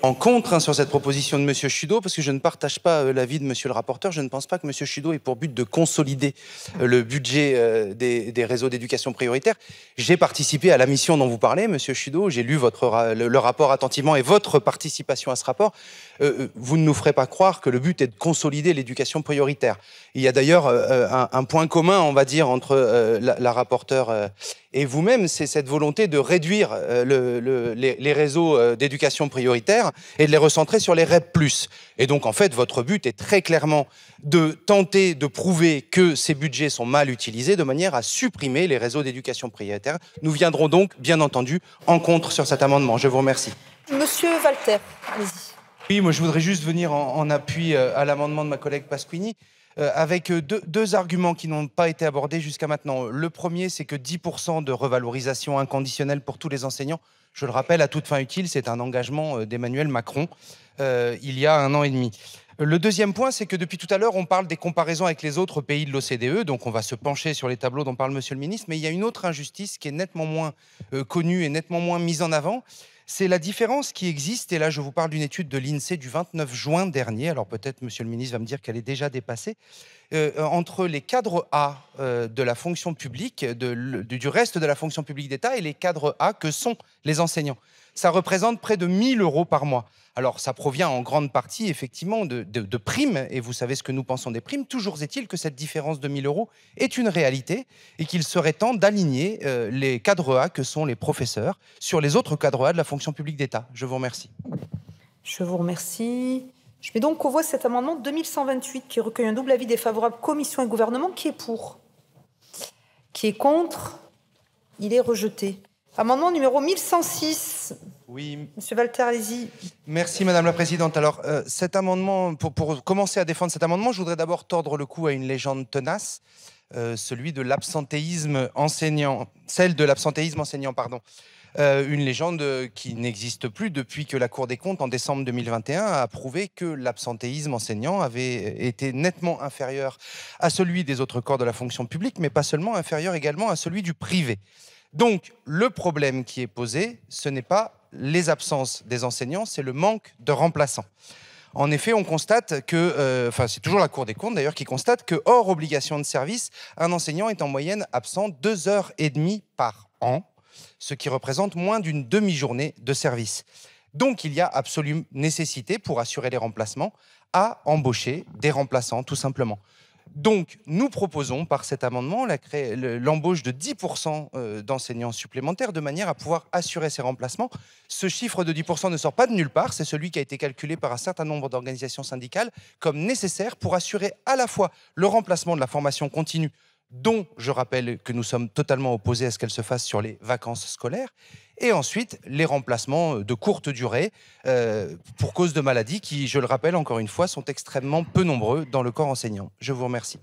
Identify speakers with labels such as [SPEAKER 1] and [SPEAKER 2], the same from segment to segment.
[SPEAKER 1] En contre sur cette proposition de M. Chudeau, parce que je ne partage pas l'avis de M. le rapporteur. Je ne pense pas que M. Chudeau ait pour but de consolider le budget des réseaux d'éducation prioritaire. J'ai participé à la mission dont vous parlez, M. Chudeau. J'ai lu le rapport attentivement et votre participation à ce rapport. Vous ne nous ferez pas croire que le but est de consolider l'éducation prioritaire. Il y a d'ailleurs un point commun, on va dire, entre la rapporteure et vous-même, c'est cette volonté de réduire les réseaux d'éducation prioritaire et de les recentrer sur les REP+. Et donc, en fait, votre but est très clairement de tenter de prouver que ces budgets sont mal utilisés de manière à supprimer les réseaux d'éducation prioritaire. Nous viendrons donc, bien entendu, en contre sur cet amendement. Je vous remercie.
[SPEAKER 2] Monsieur Walter, allez-y.
[SPEAKER 1] Oui, moi je voudrais juste venir en appui à l'amendement de ma collègue Pasquini. Avec deux arguments qui n'ont pas été abordés jusqu'à maintenant. Le premier, c'est que 10% de revalorisation inconditionnelle pour tous les enseignants, je le rappelle, à toute fin utile, c'est un engagement d'Emmanuel Macron il y a 1 an et demi. Le deuxième point, c'est que depuis tout à l'heure, on parle des comparaisons avec les autres pays de l'OCDE, donc on va se pencher sur les tableaux dont parle Monsieur le Ministre, mais il y a une autre injustice qui est nettement moins connue et nettement moins mise en avant. C'est la différence qui existe, et là je vous parle d'une étude de l'INSEE du 29 juin dernier, alors peut-être Monsieur le Ministre va me dire qu'elle est déjà dépassée, entre les cadres A de la fonction publique, du reste de la fonction publique d'État, et les cadres A que sont les enseignants. Ça représente près de 1 000 € par mois. Alors ça provient en grande partie effectivement de primes, et vous savez ce que nous pensons des primes. Toujours est-il que cette différence de 1 000 € est une réalité, et qu'il serait temps d'aligner les cadres A que sont les professeurs sur les autres cadres A de la fonction publique d'État. Je vous remercie.
[SPEAKER 2] Je vous remercie. Je mets donc aux voix cet amendement 2128 qui recueille un double avis défavorable commission et gouvernement. Qui est pour? Qui est contre? Il est rejeté. Amendement numéro 1106.
[SPEAKER 1] Oui.
[SPEAKER 2] Monsieur Walter, allez-y.
[SPEAKER 1] Merci Madame la Présidente. Alors cet amendement, pour commencer à défendre cet amendement, je voudrais d'abord tordre le cou à une légende tenace, celui de l'absentéisme enseignant, celle de l'absentéisme enseignant, pardon. Une légende qui n'existe plus depuis que la Cour des comptes, en décembre 2021, a prouvé que l'absentéisme enseignant avait été nettement inférieur à celui des autres corps de la fonction publique, mais pas seulement, inférieur également à celui du privé. Donc, le problème qui est posé, ce n'est pas les absences des enseignants, c'est le manque de remplaçants. En effet, on constate que, c'est toujours la Cour des comptes d'ailleurs qui constate que, hors obligation de service, un enseignant est en moyenne absent 2h30 par an, ce qui représente moins d'une demi-journée de service. Donc, il y a absolue nécessité, pour assurer les remplacements, à embaucher des remplaçants, tout simplement. Donc, nous proposons par cet amendement l'embauche de 10% d'enseignants supplémentaires de manière à pouvoir assurer ces remplacements. Ce chiffre de 10% ne sort pas de nulle part, c'est celui qui a été calculé par un certain nombre d'organisations syndicales comme nécessaire pour assurer à la fois le remplacement de la formation continue, dont je rappelle que nous sommes totalement opposés à ce qu'elle se fasse sur les vacances scolaires, et ensuite les remplacements de courte durée pour cause de maladies qui, je le rappelle encore une fois, sont extrêmement peu nombreux dans le corps enseignant. Je vous remercie.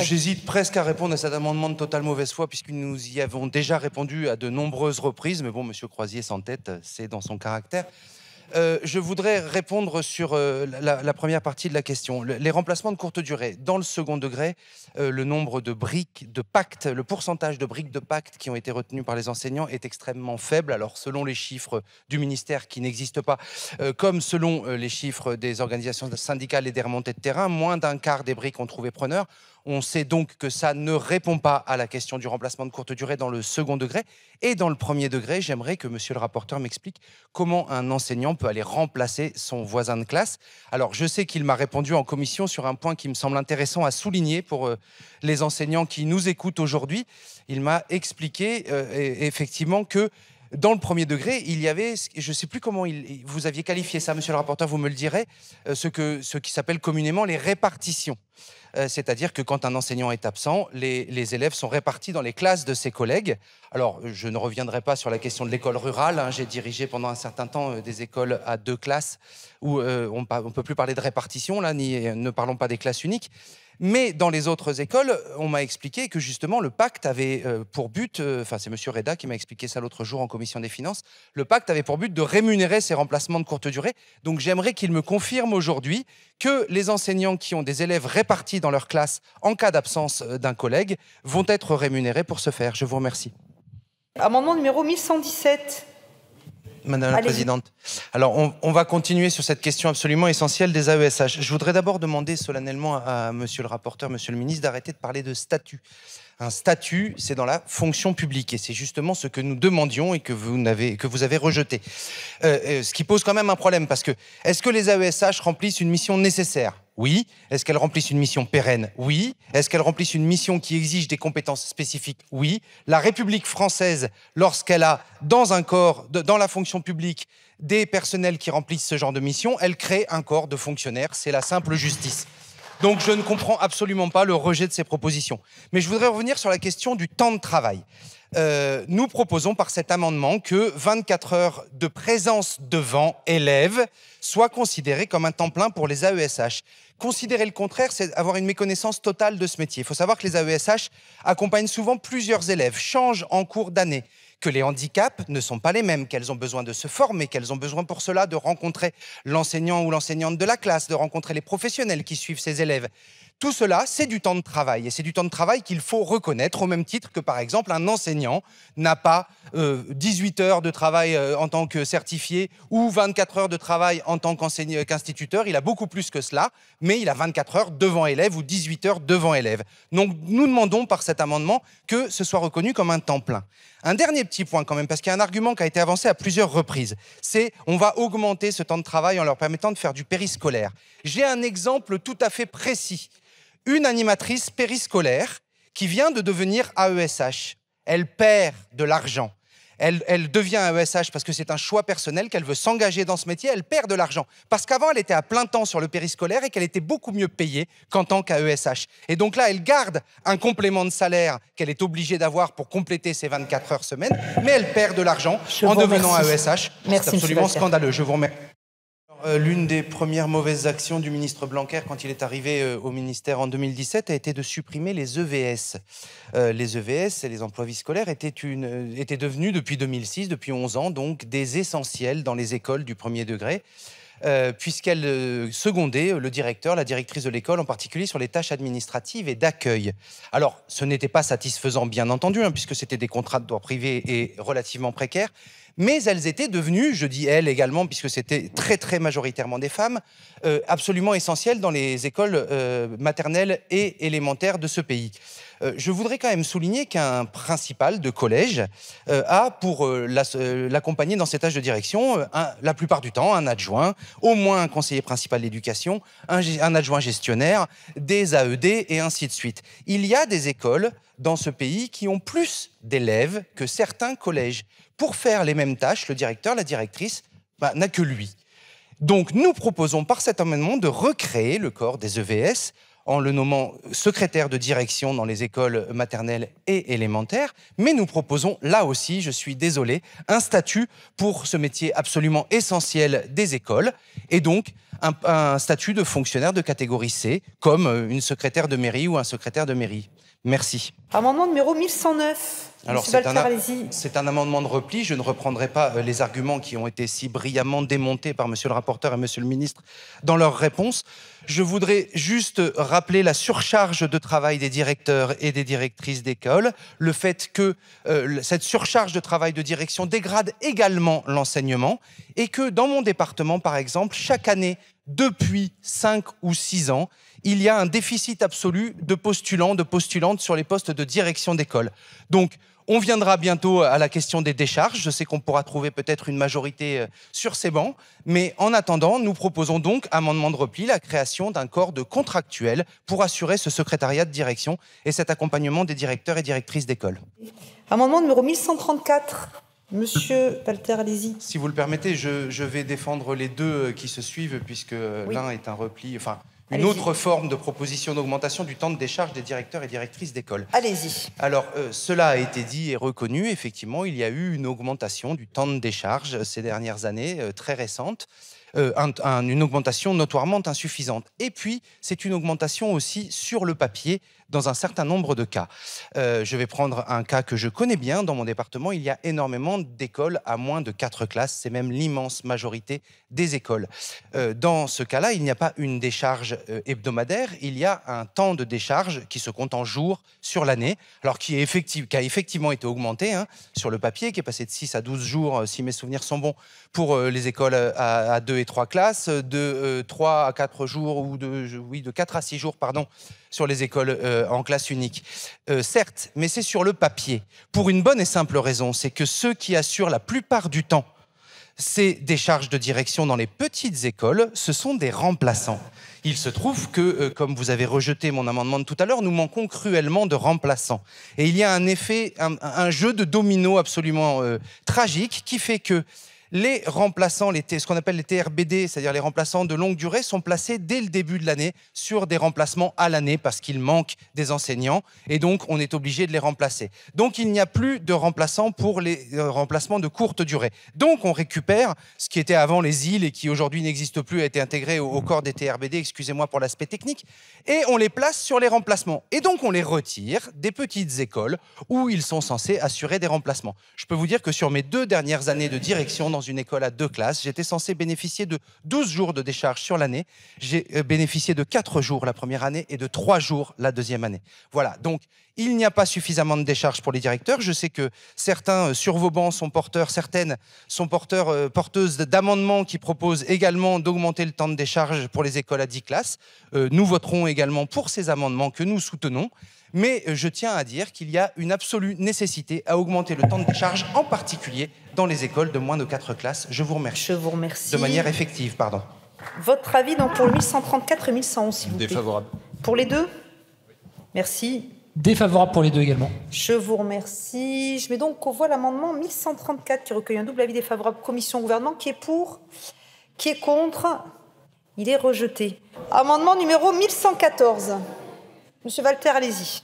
[SPEAKER 1] J'hésite presque à répondre à cet amendement de totale mauvaise foi, puisque nous y avons déjà répondu à de nombreuses reprises, mais bon, M. Croisier s'entête, c'est dans son caractère. Je voudrais répondre sur la première partie de la question. Les remplacements de courte durée. Dans le second degré, le nombre de briques de pacte, le pourcentage de briques de pacte qui ont été retenues par les enseignants est extrêmement faible. Alors, selon les chiffres du ministère qui n'existent pas, comme selon les chiffres des organisations syndicales et des remontées de terrain, moins d'un quart des briques ont trouvé preneur. On sait donc que ça ne répond pas à la question du remplacement de courte durée dans le second degré. Et dans le premier degré, j'aimerais que monsieur le rapporteur m'explique comment un enseignant peut aller remplacer son voisin de classe. Alors, je sais qu'il m'a répondu en commission sur un point qui me semble intéressant à souligner pour les enseignants qui nous écoutent aujourd'hui. Il m'a expliqué effectivement que dans le premier degré, il y avait, je ne sais plus comment vous aviez qualifié ça, monsieur le rapporteur, vous me le direz, ce qui s'appelle communément les répartitions. C'est-à-dire que quand un enseignant est absent, les élèves sont répartis dans les classes de ses collègues. Alors, je ne reviendrai pas sur la question de l'école rurale. J'ai dirigé pendant un certain temps des écoles à 2 classes où on ne peut plus parler de répartition, là, ne parlons pas des classes uniques. Mais dans les autres écoles, on m'a expliqué que justement le pacte avait pour but, c'est M. Reda qui m'a expliqué ça l'autre jour en commission des finances, le pacte avait pour but de rémunérer ces remplacements de courte durée. Donc j'aimerais qu'il me confirme aujourd'hui que les enseignants qui ont des élèves répartis dans leur classe en cas d'absence d'un collègue vont être rémunérés pour ce faire. Je vous remercie.
[SPEAKER 2] Amendement numéro 1117.
[SPEAKER 1] Madame la Présidente. Alors, on va continuer sur cette question absolument essentielle des AESH. Je voudrais d'abord demander solennellement à Monsieur le rapporteur, Monsieur le ministre, d'arrêter de parler de statut. Un statut, c'est dans la fonction publique, et c'est justement ce que nous demandions et que vous avez rejeté. Ce qui pose quand même un problème, parce que est-ce que les AESH remplissent une mission nécessaire ? Oui. Est-ce qu'elles remplissent une mission pérenne? Oui. Est-ce qu'elles remplissent une mission qui exige des compétences spécifiques? Oui. La République française, lorsqu'elle a dans un corps, dans la fonction publique, des personnels qui remplissent ce genre de mission, elle crée un corps de fonctionnaires. C'est la simple justice. Donc je ne comprends absolument pas le rejet de ces propositions. Mais je voudrais revenir sur la question du temps de travail. Nous proposons par cet amendement que 24 heures de présence devant élèves soient considérées comme un temps plein pour les AESH. Considérer le contraire, c'est avoir une méconnaissance totale de ce métier. Il faut savoir que les AESH accompagnent souvent plusieurs élèves, changent en cours d'année, que les handicaps ne sont pas les mêmes, qu'elles ont besoin de se former, qu'elles ont besoin pour cela de rencontrer l'enseignant ou l'enseignante de la classe, de rencontrer les professionnels qui suivent ces élèves. Tout cela, c'est du temps de travail. Et c'est du temps de travail qu'il faut reconnaître au même titre que, par exemple, un enseignant n'a pas 18 heures de travail en tant que certifié ou 24 heures de travail en tant qu'instituteur. Il a beaucoup plus que cela, mais il a 24 heures devant élève ou 18 heures devant élève. Donc, nous demandons par cet amendement que ce soit reconnu comme un temps plein. Un dernier petit point quand même, parce qu'il y a un argument qui a été avancé à plusieurs reprises, c'est on va augmenter ce temps de travail en leur permettant de faire du périscolaire. J'ai un exemple tout à fait précis. Une animatrice périscolaire qui vient de devenir AESH. Elle perd de l'argent. Elle devient AESH parce que c'est un choix personnel, qu'elle veut s'engager dans ce métier, elle perd de l'argent. Parce qu'avant, elle était à plein temps sur le périscolaire et qu'elle était beaucoup mieux payée qu'en tant qu'AESH. Et donc là, elle garde un complément de salaire qu'elle est obligée d'avoir pour compléter ses 24 heures semaine, mais elle perd de l'argent en devenant AESH. C'est absolument scandaleux. Je vous remercie. L'une des premières mauvaises actions du ministre Blanquer quand il est arrivé au ministère en 2017 a été de supprimer les EVS. Les EVS, les emplois vie scolaires, étaient devenus depuis 2006, depuis 11 ans, donc des essentiels dans les écoles du premier degré. Puisqu'elle secondait le directeur, la directrice de l'école, en particulier sur les tâches administratives et d'accueil. Alors, ce n'était pas satisfaisant, bien entendu, puisque c'était des contrats de droit privé et relativement précaires, mais elles étaient devenues, je dis elles également, puisque c'était très très majoritairement des femmes, absolument essentielles dans les écoles maternelles et élémentaires de ce pays. Je voudrais quand même souligner qu'un principal de collège a, pour l'accompagner dans ses tâches de direction, la plupart du temps, un adjoint, au moins un conseiller principal d'éducation, un adjoint gestionnaire, des AED et ainsi de suite. Il y a des écoles dans ce pays qui ont plus d'élèves que certains collèges. Pour faire les mêmes tâches, le directeur, la directrice, n'a que lui. Donc nous proposons par cet amendement de recréer le corps des EVS en le nommant secrétaire de direction dans les écoles maternelles et élémentaires, mais nous proposons, là aussi, je suis désolé, un statut pour ce métier absolument essentiel des écoles, et donc un statut de fonctionnaire de catégorie C, comme une secrétaire de mairie ou un secrétaire de mairie. Merci.
[SPEAKER 2] Amendement numéro 1109.
[SPEAKER 1] Alors, c'est un amendement de repli. Je ne reprendrai pas les arguments qui ont été si brillamment démontés par Monsieur le rapporteur et Monsieur le ministre dans leurs réponses. Je voudrais juste rappeler la surcharge de travail des directeurs et des directrices d'école, le fait que cette surcharge de travail de direction dégrade également l'enseignement et que dans mon département, par exemple, chaque année, depuis 5 ou 6 ans, il y a un déficit absolu de postulants, de postulantes sur les postes de direction d'école. Donc, on viendra bientôt à la question des décharges. Je sais qu'on pourra trouver peut-être une majorité sur ces bancs. Mais en attendant, nous proposons donc, amendement de repli, la création d'un corps de contractuels pour assurer ce secrétariat de direction et cet accompagnement des directeurs et directrices d'école.
[SPEAKER 2] Amendement numéro 1134. Monsieur Walter, allez-y.
[SPEAKER 1] Si vous le permettez, je vais défendre les deux qui se suivent, puisque l'un est un repli... Une autre forme de proposition d'augmentation du temps de décharge des directeurs et directrices d'école.
[SPEAKER 2] Allez-y.
[SPEAKER 1] Alors, cela a été dit et reconnu. Effectivement, il y a eu une augmentation du temps de décharge ces dernières années, très récente. une augmentation notoirement insuffisante. Et puis, c'est une augmentation aussi sur le papier, dans un certain nombre de cas. Je vais prendre un cas que je connais bien. Dans mon département, il y a énormément d'écoles à moins de 4 classes. C'est même l'immense majorité des écoles. Dans ce cas-là, il n'y a pas une décharge hebdomadaire, il y a un temps de décharge qui se compte en jours sur l'année, alors qui a effectivement été augmenté sur le papier, qui est passé de 6 à 12 jours, si mes souvenirs sont bons, pour les écoles à 2 et 3 classes, de 3 à 4 jours, ou de 4 à 6 jours, pardon, sur les écoles en classe unique. Certes, mais c'est sur le papier. Pour une bonne et simple raison, c'est que ceux qui assurent la plupart du temps ces décharges de direction dans les petites écoles, ce sont des remplaçants. Il se trouve que, comme vous avez rejeté mon amendement de tout à l'heure, nous manquons cruellement de remplaçants. Et il y a un effet, un jeu de domino absolument tragique qui fait que les remplaçants, ce qu'on appelle les TRBD, c'est-à-dire les remplaçants de longue durée, sont placés dès le début de l'année sur des remplacements à l'année parce qu'il manque des enseignants et donc on est obligé de les remplacer. Donc il n'y a plus de remplaçants pour les remplacements de courte durée. Donc on récupère ce qui était avant les îles et qui aujourd'hui n'existe plus, a été intégré au corps des TRBD, excusez-moi pour l'aspect technique, et on les place sur les remplacements. Et donc on les retire des petites écoles où ils sont censés assurer des remplacements. Je peux vous dire que sur mes 2 dernières années de direction dans une école à 2 classes, j'étais censé bénéficier de 12 jours de décharge sur l'année. J'ai bénéficié de 4 jours la première année et de 3 jours la deuxième année. Voilà, donc il n'y a pas suffisamment de décharge pour les directeurs. Je sais que certains sur vos bancs sont porteurs, certaines sont porteuses d'amendements qui proposent également d'augmenter le temps de décharge pour les écoles à 10 classes. Nous voterons également pour ces amendements que nous soutenons. Mais je tiens à dire qu'il y a une absolue nécessité à augmenter le temps de décharge, en particulier dans les écoles de moins de 4 classes. Je vous remercie.
[SPEAKER 2] Je vous remercie.
[SPEAKER 1] De manière effective, pardon.
[SPEAKER 2] Votre avis donc pour le 1134 et 1111, s'il vous plaît.
[SPEAKER 3] Défavorable.
[SPEAKER 2] Pour les deux? Merci.
[SPEAKER 4] Défavorable pour les deux également.
[SPEAKER 2] Je vous remercie. Je mets donc aux voix l'amendement 1134 qui recueille un double avis défavorable commission-gouvernement. Qui est pour? Qui est contre? Il est rejeté. Amendement numéro 1114. Monsieur Walter, allez-y.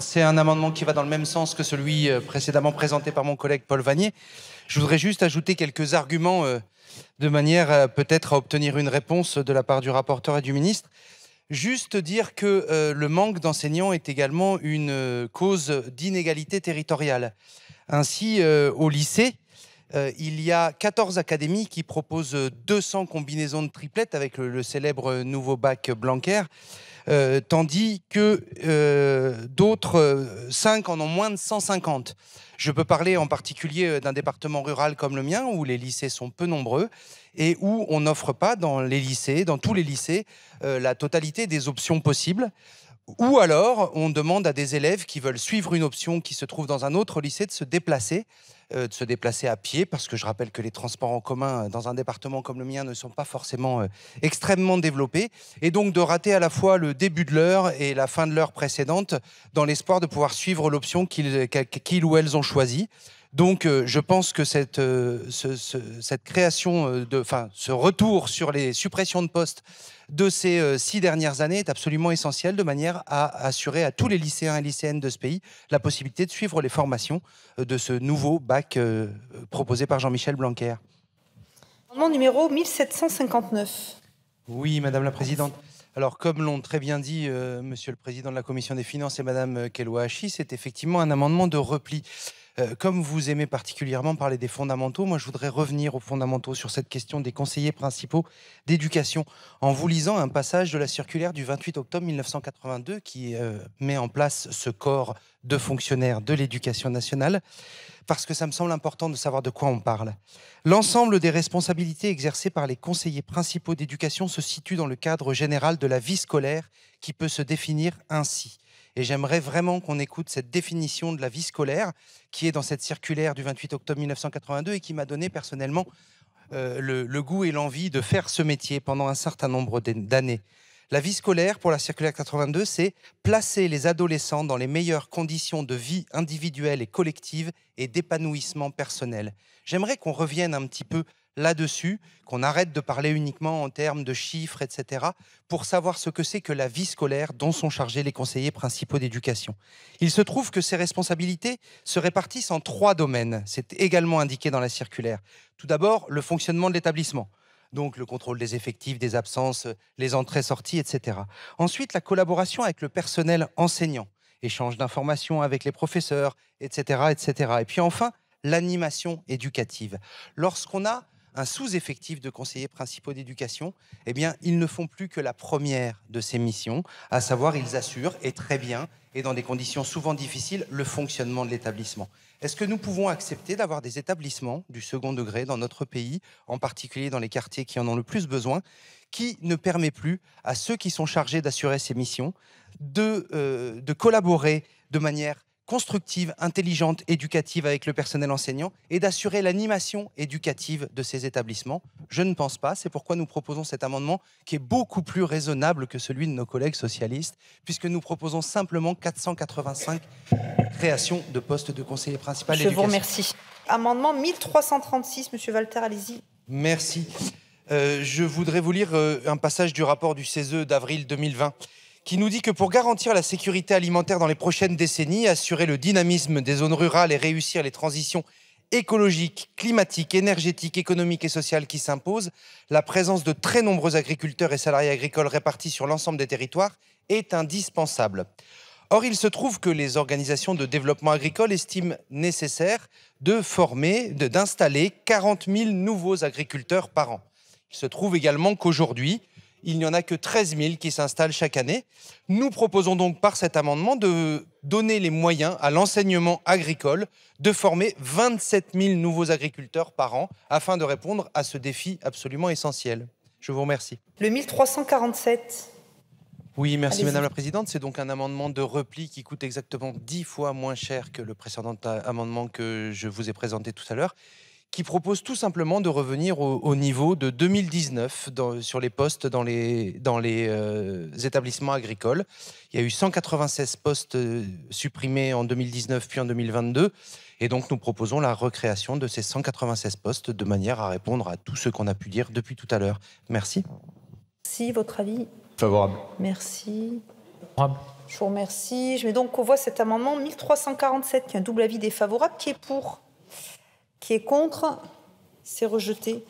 [SPEAKER 1] C'est un amendement qui va dans le même sens que celui précédemment présenté par mon collègue Paul Vannier. Je voudrais juste ajouter quelques arguments de manière peut-être à obtenir une réponse de la part du rapporteur et du ministre. Juste dire que le manque d'enseignants est également une cause d'inégalité territoriale. Ainsi, au lycée, il y a 14 académies qui proposent 200 combinaisons de triplettes avec le célèbre nouveau bac Blanquer, tandis que d'autres 5 en ont moins de 150. Je peux parler en particulier d'un département rural comme le mien, où les lycées sont peu nombreux et où on n'offre pas dans tous les lycées, la totalité des options possibles. Ou alors, on demande à des élèves qui veulent suivre une option qui se trouve dans un autre lycée de se déplacer à pied, parce que je rappelle que les transports en commun dans un département comme le mien ne sont pas forcément extrêmement développés, et donc de rater à la fois le début de l'heure et la fin de l'heure précédente, dans l'espoir de pouvoir suivre l'option qu'ils ou elles ont choisie. Donc, je pense que cette création, ce retour sur les suppressions de postes de ces 6 dernières années est absolument essentiel, de manière à assurer à tous les lycéens et lycéennes de ce pays la possibilité de suivre les formations de ce nouveau bac proposé par Jean-Michel Blanquer.
[SPEAKER 2] Amendement numéro 1759.
[SPEAKER 1] Oui, Madame la Présidente. Alors, comme l'ont très bien dit Monsieur le Président de la Commission des Finances et Madame Keloachi, c'est effectivement un amendement de repli. Comme vous aimez particulièrement parler des fondamentaux, moi je voudrais revenir aux fondamentaux sur cette question des conseillers principaux d'éducation en vous lisant un passage de la circulaire du 28 octobre 1982 qui met en place ce corps de fonctionnaires de l'éducation nationale, parce que ça me semble important de savoir de quoi on parle. L'ensemble des responsabilités exercées par les conseillers principaux d'éducation se situe dans le cadre général de la vie scolaire qui peut se définir ainsi. Et j'aimerais vraiment qu'on écoute cette définition de la vie scolaire qui est dans cette circulaire du 28 octobre 1982 et qui m'a donné personnellement le goût et l'envie de faire ce métier pendant un certain nombre d'années. La vie scolaire, pour la circulaire 82, c'est placer les adolescents dans les meilleures conditions de vie individuelle et collective et d'épanouissement personnel. J'aimerais qu'on revienne un petit peu là-dessus, qu'on arrête de parler uniquement en termes de chiffres, etc., pour savoir ce que c'est que la vie scolaire dont sont chargés les conseillers principaux d'éducation. Il se trouve que ces responsabilités se répartissent en 3 domaines. C'est également indiqué dans la circulaire. Tout d'abord, le fonctionnement de l'établissement. Donc le contrôle des effectifs, des absences, les entrées-sorties, etc. Ensuite, la collaboration avec le personnel enseignant, échange d'informations avec les professeurs, etc., etc. Et puis enfin, l'animation éducative. Lorsqu'on a un sous-effectif de conseillers principaux d'éducation, eh bien, ils ne font plus que la première de ces missions, à savoir, ils assurent, et très bien, et dans des conditions souvent difficiles, le fonctionnement de l'établissement. Est-ce que nous pouvons accepter d'avoir des établissements du second degré dans notre pays, en particulier dans les quartiers qui en ont le plus besoin, qui ne permet plus à ceux qui sont chargés d'assurer ces missions de collaborer de manière constructive, intelligente, éducative avec le personnel enseignant et d'assurer l'animation éducative de ces établissements? Je ne pense pas. C'est pourquoi nous proposons cet amendement qui est beaucoup plus raisonnable que celui de nos collègues socialistes, puisque nous proposons simplement 485 créations de postes de conseiller principal d'éducation.
[SPEAKER 2] Je vous remercie. Amendement 1336, Monsieur Walter, allez-y.
[SPEAKER 1] Merci. Je voudrais vous lire un passage du rapport du CESE d'avril 2020 qui nous dit que pour garantir la sécurité alimentaire dans les prochaines décennies, assurer le dynamisme des zones rurales et réussir les transitions écologiques, climatiques, énergétiques, économiques et sociales qui s'imposent, la présence de très nombreux agriculteurs et salariés agricoles répartis sur l'ensemble des territoires est indispensable. Or, il se trouve que les organisations de développement agricole estiment nécessaire d'installer 40 000 nouveaux agriculteurs par an. Il se trouve également qu'aujourd'hui, il n'y en a que 13 000 qui s'installent chaque année. Nous proposons donc par cet amendement de donner les moyens à l'enseignement agricole de former 27 000 nouveaux agriculteurs par an afin de répondre à ce défi absolument essentiel. Je vous remercie.
[SPEAKER 2] Le 1347.
[SPEAKER 1] Oui, merci Madame la Présidente. C'est donc un amendement de repli qui coûte exactement 10 fois moins cher que le précédent amendement que je vous ai présenté tout à l'heure, qui propose tout simplement de revenir au niveau de 2019 sur les postes dans les établissements agricoles. Il y a eu 196 postes supprimés en 2019 puis en 2022. Et donc, nous proposons la recréation de ces 196 postes de manière à répondre à tout ce qu'on a pu dire depuis tout à l'heure. Merci.
[SPEAKER 2] Si, votre avis?
[SPEAKER 3] Favorable.
[SPEAKER 2] Merci.
[SPEAKER 3] Favorable.
[SPEAKER 2] Je vous remercie. Je mets donc aux voix cet amendement 1347 qui a un double avis défavorable. Qui est pour? Qui est contre? C'est rejeté.